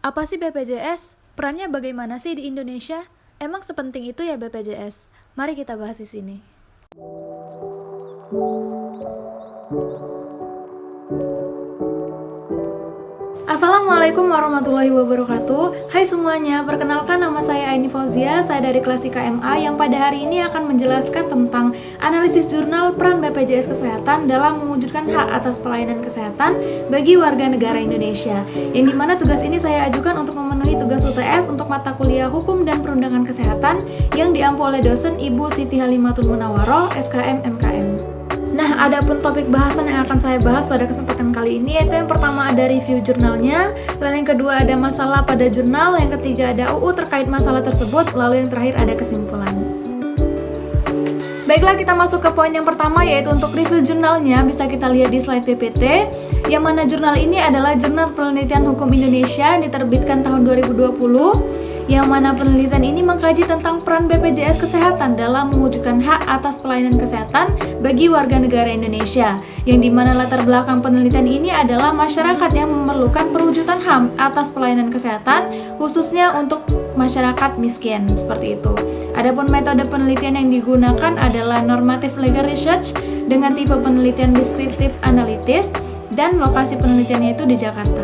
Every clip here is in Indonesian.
Apa sih BPJS? Perannya bagaimana sih di Indonesia? Emang sepenting itu ya BPJS? Mari kita bahas di sini. Assalamualaikum warahmatullahi wabarakatuh. Hai semuanya, perkenalkan nama saya Aini Fauzia. Saya dari kelas IKMA yang pada hari ini akan menjelaskan tentang analisis jurnal peran BPJS Kesehatan dalam mewujudkan hak atas pelayanan kesehatan bagi warga negara Indonesia. Yang dimana tugas ini saya ajukan untuk memenuhi tugas UTS untuk mata kuliah Hukum dan Perundangan Kesehatan yang diampu oleh dosen Ibu Siti Halimatul Munawwaroh, SKM MKM. Nah, ada pun topik bahasan yang akan saya bahas pada kesempatan kali ini, yaitu yang pertama ada review jurnalnya, lalu yang kedua ada masalah pada jurnal, yang ketiga ada UU terkait masalah tersebut, lalu yang terakhir ada kesimpulan. Baiklah, kita masuk ke poin yang pertama, yaitu untuk review jurnalnya. Bisa kita lihat di slide PPT, yang mana jurnal ini adalah Jurnal Penelitian Hukum Indonesia yang diterbitkan tahun 2020, yang mana penelitian ini mengkaji tentang peran BPJS Kesehatan dalam mewujudkan hak atas pelayanan kesehatan bagi warga negara Indonesia, yang dimana latar belakang penelitian ini adalah masyarakat yang memerlukan perwujudan HAM atas pelayanan kesehatan, khususnya untuk masyarakat miskin, seperti itu. Adapun metode penelitian yang digunakan adalah normative legal research dengan tipe penelitian deskriptif analitis, dan lokasi penelitiannya itu di Jakarta.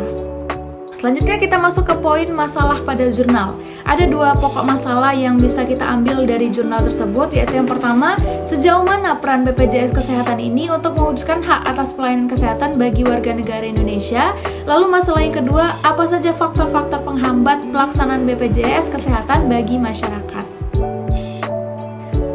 Selanjutnya kita masuk ke poin masalah pada jurnal. Ada dua pokok masalah yang bisa kita ambil dari jurnal tersebut, yaitu yang pertama, sejauh mana peran BPJS Kesehatan ini untuk mewujudkan hak atas pelayanan kesehatan bagi warga negara Indonesia. Lalu masalah yang kedua, apa saja faktor-faktor penghambat pelaksanaan BPJS Kesehatan bagi masyarakat.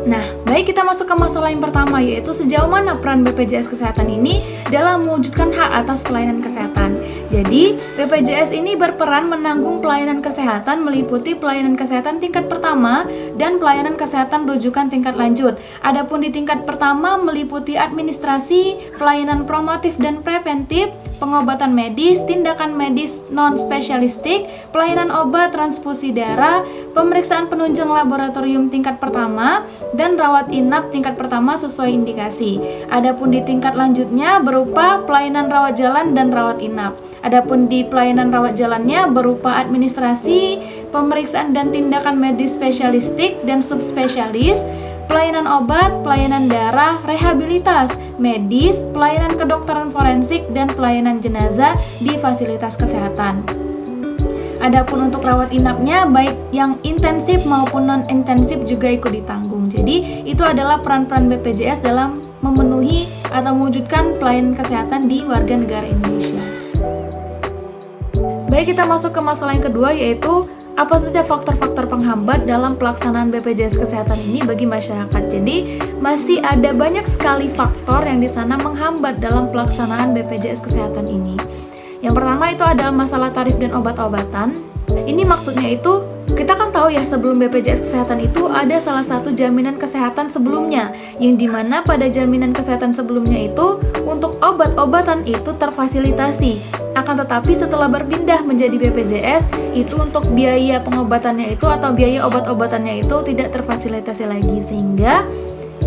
Nah, baik, kita masuk ke masalah yang pertama, yaitu sejauh mana peran BPJS Kesehatan ini dalam mewujudkan hak atas pelayanan kesehatan. Jadi, BPJS ini berperan menanggung pelayanan kesehatan meliputi pelayanan kesehatan tingkat pertama dan pelayanan kesehatan rujukan tingkat lanjut. Adapun di tingkat pertama meliputi administrasi, pelayanan promotif dan preventif, pengobatan medis, tindakan medis non-spesialistik, pelayanan obat, transfusi darah, pemeriksaan penunjang laboratorium tingkat pertama, dan rawat inap tingkat pertama sesuai indikasi. Adapun di tingkat lanjutnya berupa pelayanan rawat jalan dan rawat inap. Adapun di pelayanan rawat jalannya berupa administrasi, pemeriksaan dan tindakan medis spesialistik dan subspesialis, pelayanan obat, pelayanan darah, rehabilitas medis, pelayanan kedokteran forensik, dan pelayanan jenazah di fasilitas kesehatan. Adapun untuk rawat inapnya, baik yang intensif maupun non-intensif juga ikut ditanggung. Jadi, itu adalah peran-peran BPJS dalam memenuhi atau mewujudkan pelayanan kesehatan di warga negara Indonesia. Baik, kita masuk ke masalah yang kedua, yaitu apa saja faktor-faktor penghambat dalam pelaksanaan BPJS Kesehatan ini bagi masyarakat. Jadi, masih ada banyak sekali faktor yang di sana menghambat dalam pelaksanaan BPJS Kesehatan ini. Yang pertama itu adalah masalah tarif dan obat-obatan. Ini maksudnya itu, kita kan tahu ya, sebelum BPJS Kesehatan itu ada salah satu jaminan kesehatan sebelumnya, yang dimana pada jaminan kesehatan sebelumnya itu untuk obat-obatan itu terfasilitasi. Akan tetapi setelah berpindah menjadi BPJS, itu untuk biaya pengobatannya itu atau biaya obat-obatannya itu tidak terfasilitasi lagi, sehingga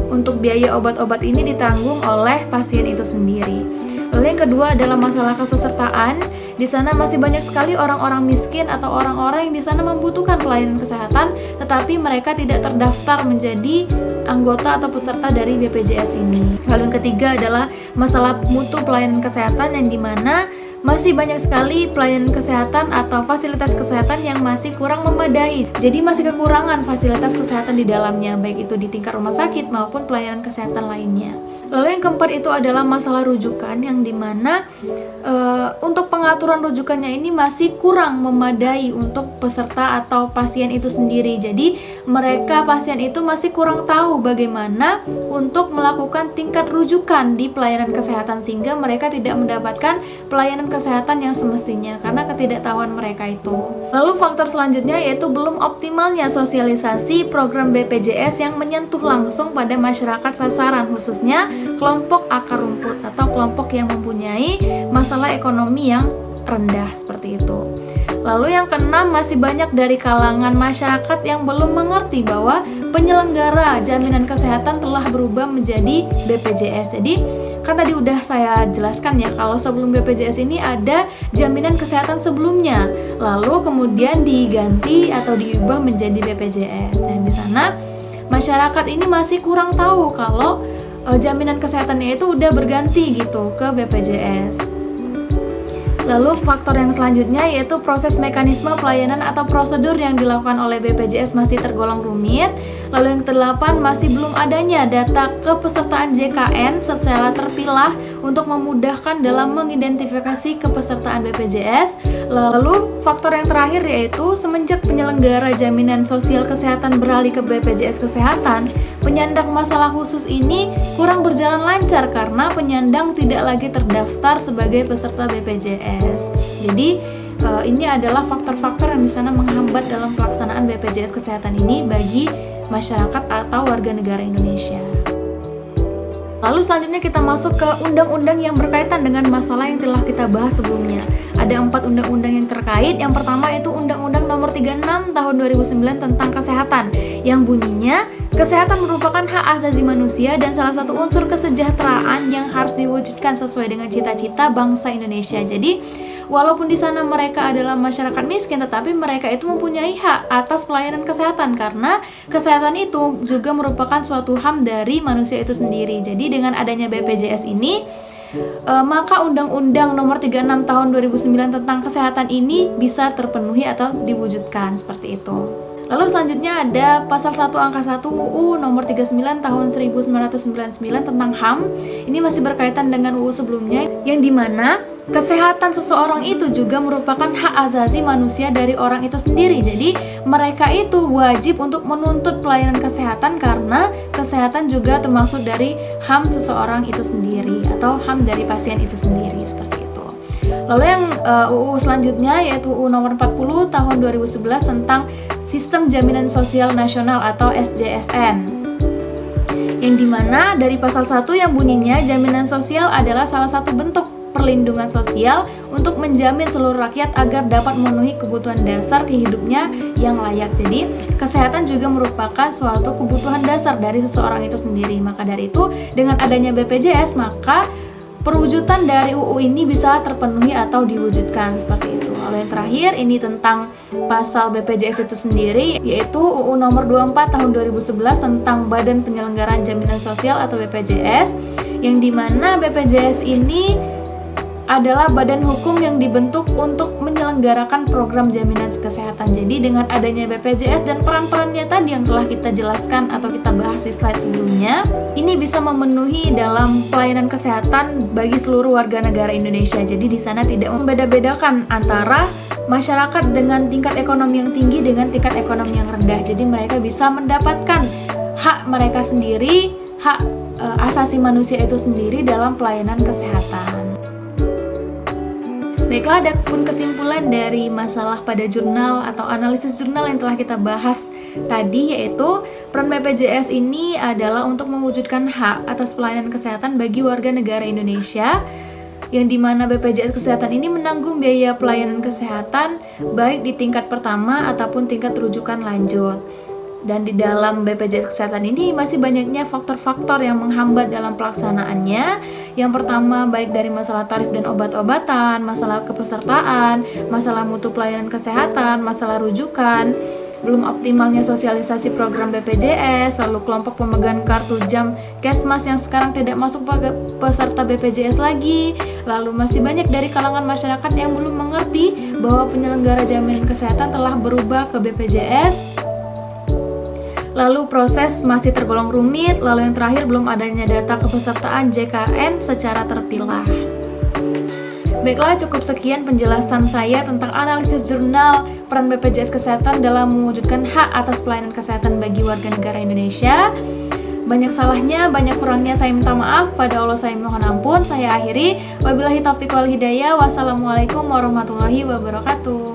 untuk biaya obat-obat ini ditanggung oleh pasien itu sendiri. Lalu yang kedua adalah masalah kepesertaan. Di sana masih banyak sekali orang-orang miskin atau orang-orang yang di sana membutuhkan pelayanan kesehatan, tetapi mereka tidak terdaftar menjadi anggota atau peserta dari BPJS ini. Lalu yang ketiga adalah masalah mutu pelayanan kesehatan, yang dimana masih banyak sekali pelayanan kesehatan atau fasilitas kesehatan yang masih kurang memadai. Jadi masih kekurangan fasilitas kesehatan di dalamnya, baik itu di tingkat rumah sakit maupun pelayanan kesehatan lainnya. Lalu yang keempat itu adalah masalah rujukan, yang dimana untuk pengaturan rujukannya ini masih kurang memadai untuk peserta atau pasien itu sendiri. Jadi pasien itu masih kurang tahu bagaimana untuk melakukan tingkat rujukan di pelayanan kesehatan, sehingga mereka tidak mendapatkan pelayanan kesehatan yang semestinya karena ketidaktahuan mereka itu. Lalu faktor selanjutnya yaitu belum optimalnya sosialisasi program BPJS yang menyentuh langsung pada masyarakat sasaran, khususnya kelompok akar rumput atau kelompok yang mempunyai masalah ekonomi yang rendah, seperti itu. Lalu yang keenam, masih banyak dari kalangan masyarakat yang belum mengerti bahwa penyelenggara jaminan kesehatan telah berubah menjadi BPJS. Jadi kan tadi udah saya jelaskan ya, kalau sebelum BPJS ini ada jaminan kesehatan sebelumnya, lalu kemudian diganti atau diubah menjadi BPJS. Dan di sana masyarakat ini masih kurang tahu kalau jaminan kesehatannya itu udah berganti gitu ke BPJS. Lalu faktor yang selanjutnya yaitu proses mekanisme pelayanan atau prosedur yang dilakukan oleh BPJS masih tergolong rumit. Lalu yang ke-8, masih belum adanya data kepesertaan JKN secara terpilah untuk memudahkan dalam mengidentifikasi kepesertaan BPJS. Lalu faktor yang terakhir yaitu semenjak penyelenggara jaminan sosial kesehatan beralih ke BPJS Kesehatan, penyandang masalah khusus ini kurang berjalan lancar karena penyandang tidak lagi terdaftar sebagai peserta BPJS. Jadi ini adalah faktor-faktor yang di sana menghambat dalam pelaksanaan BPJS Kesehatan ini bagi masyarakat atau warga negara Indonesia. Lalu selanjutnya kita masuk ke undang-undang yang berkaitan dengan masalah yang telah kita bahas sebelumnya. Ada 4 undang-undang yang terkait. Yang pertama itu Undang-Undang Nomor 36 Tahun 2009 tentang Kesehatan, yang bunyinya kesehatan merupakan hak asasi manusia dan salah satu unsur kesejahteraan yang harus diwujudkan sesuai dengan cita-cita bangsa Indonesia. Jadi, walaupun di sana mereka adalah masyarakat miskin, tetapi mereka itu mempunyai hak atas pelayanan kesehatan karena kesehatan itu juga merupakan suatu HAM dari manusia itu sendiri. Jadi, dengan adanya BPJS ini, maka Undang-Undang Nomor 36 Tahun 2009 tentang Kesehatan ini bisa terpenuhi atau diwujudkan seperti itu. Lalu selanjutnya ada pasal 1 angka 1 UU nomor 39 tahun 1999 tentang HAM. Ini masih berkaitan dengan UU sebelumnya, yang dimana kesehatan seseorang itu juga merupakan hak asasi manusia dari orang itu sendiri. Jadi mereka itu wajib untuk menuntut pelayanan kesehatan karena kesehatan juga termasuk dari HAM seseorang itu sendiri atau HAM dari pasien itu sendiri, seperti itu. Lalu yang UU selanjutnya yaitu UU nomor 40 tahun 2011 tentang Sistem Jaminan Sosial Nasional atau SJSN, yang dimana dari pasal 1 yang bunyinya jaminan sosial adalah salah satu bentuk perlindungan sosial untuk menjamin seluruh rakyat agar dapat memenuhi kebutuhan dasar hidupnya yang layak. Jadi kesehatan juga merupakan suatu kebutuhan dasar dari seseorang itu sendiri. Maka dari itu dengan adanya BPJS maka perwujudan dari UU ini bisa terpenuhi atau diwujudkan seperti itu. Lalu yang terakhir ini tentang pasal BPJS itu sendiri, yaitu UU nomor 24 tahun 2011 tentang Badan Penyelenggaraan Jaminan Sosial atau BPJS, yang dimana BPJS ini adalah badan hukum yang dibentuk untuk menyelenggarakan program jaminan kesehatan. Jadi dengan adanya BPJS dan peran-perannya tadi yang telah kita jelaskan atau kita bahas di slide sebelumnya, ini bisa memenuhi dalam pelayanan kesehatan bagi seluruh warga negara Indonesia. Jadi di sana tidak membeda-bedakan antara masyarakat dengan tingkat ekonomi yang tinggi dengan tingkat ekonomi yang rendah. Jadi mereka bisa mendapatkan hak mereka sendiri, hak asasi manusia itu sendiri dalam pelayanan kesehatan. Baiklah, ada pun kesimpulan dari masalah pada jurnal atau analisis jurnal yang telah kita bahas tadi, yaitu peran BPJS ini adalah untuk mewujudkan hak atas pelayanan kesehatan bagi warga negara Indonesia, yang dimana BPJS Kesehatan ini menanggung biaya pelayanan kesehatan baik di tingkat pertama ataupun tingkat rujukan lanjut. Dan di dalam BPJS Kesehatan ini masih banyaknya faktor-faktor yang menghambat dalam pelaksanaannya. Yang pertama baik dari masalah tarif dan obat-obatan, masalah kepesertaan, masalah mutu pelayanan kesehatan, masalah rujukan, belum optimalnya sosialisasi program BPJS, lalu kelompok pemegang kartu jam Kesmas yang sekarang tidak masuk peserta BPJS lagi, lalu masih banyak dari kalangan masyarakat yang belum mengerti bahwa penyelenggara jaminan kesehatan telah berubah ke BPJS. Lalu proses masih tergolong rumit, lalu yang terakhir belum adanya data kepesertaan JKN secara terpilah. Baiklah, cukup sekian penjelasan saya tentang analisis jurnal peran BPJS Kesehatan dalam mewujudkan hak atas pelayanan kesehatan bagi warga negara Indonesia. Banyak salahnya, banyak kurangnya saya minta maaf, pada Allah saya mohon ampun. Saya akhiri, wabillahi taufiq wal hidayah, wassalamualaikum warahmatullahi wabarakatuh.